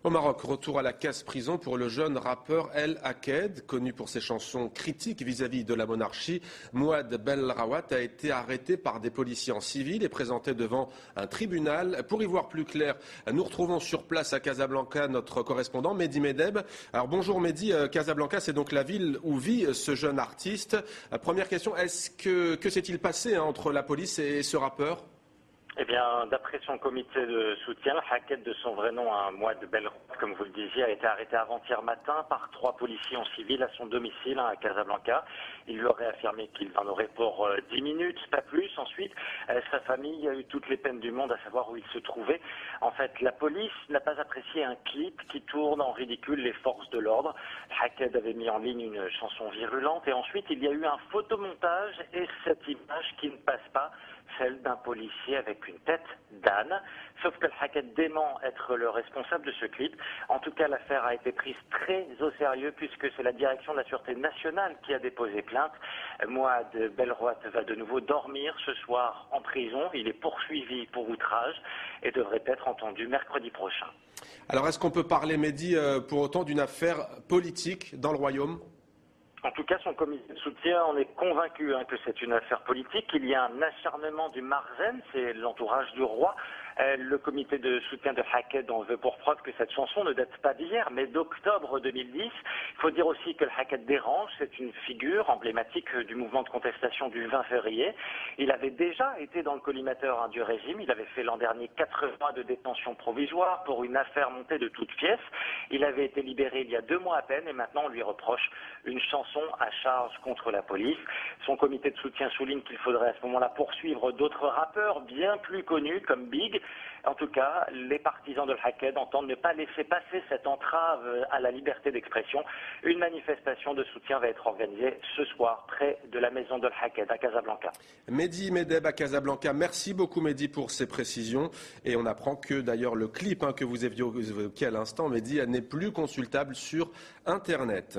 Au Maroc, retour à la case-prison pour le jeune rappeur El Aked, connu pour ses chansons critiques vis-à-vis de la monarchie. Mouad Belrawat a été arrêté par des policiers en civil et présenté devant un tribunal. Pour y voir plus clair, nous retrouvons sur place à Casablanca notre correspondant Mehdi Medeb. Alors bonjour Mehdi, Casablanca c'est donc la ville où vit ce jeune artiste. Première question, que s'est-il passé entre la police et ce rappeur ? Eh bien, d'après son comité de soutien, le Hackett, de son vrai nom, Mouad Belrawat, comme vous le disiez, a été arrêté avant-hier matin par 3 policiers en civil à son domicile à Casablanca. Il lui aurait affirmé qu'il en aurait pour 10 minutes, pas plus. Ensuite, sa famille a eu toutes les peines du monde à savoir où il se trouvait. En fait, la police n'a pas apprécié un clip qui tourne en ridicule les forces de l'ordre. Hackett avait mis en ligne une chanson virulente et ensuite il y a eu un photomontage et cette image qui ne passe pas, celle d'un policier avec une tête d'âne. Sauf que le Hackett dément être le responsable de ce clip. En tout cas, l'affaire a été prise très au sérieux puisque c'est la direction de la Sûreté nationale qui a déposé plainte. Mouad Belrawat va de nouveau dormir ce soir en prison. Il est poursuivi pour outrage et devrait être entendu mercredi prochain. Alors est-ce qu'on peut parler, Mehdi, pour autant d'une affaire politique dans le royaume ? En tout cas, son comité de soutien en est convaincu que c'est une affaire politique. Il y a un acharnement du Marzen, c'est l'entourage du roi. Le comité de soutien de Hackett en veut pour preuve que cette chanson ne date pas d'hier, mais d'octobre 2010. Il faut dire aussi que le Hackett dérange, c'est une figure emblématique du mouvement de contestation du 20 février. Il avait déjà été dans le collimateur du régime, il avait fait l'an dernier 4 mois de détention provisoire pour une affaire montée de toutes pièces. Il avait été libéré il y a 2 mois à peine et maintenant on lui reproche une chanson à charge contre la police. Son comité de soutien souligne qu'il faudrait à ce moment-là poursuivre d'autres rappeurs bien plus connus comme Big. En tout cas, les partisans de Hackett entendent ne pas laisser passer cette entrave à la liberté d'expression. Une manifestation de soutien va être organisée ce soir près de la maison de Hackett à Casablanca. Mehdi Medeb à Casablanca, merci beaucoup Mehdi pour ces précisions. Et on apprend que d'ailleurs le clip que vous évoquiez à l'instant, Mehdi, n'est plus consultable sur Internet.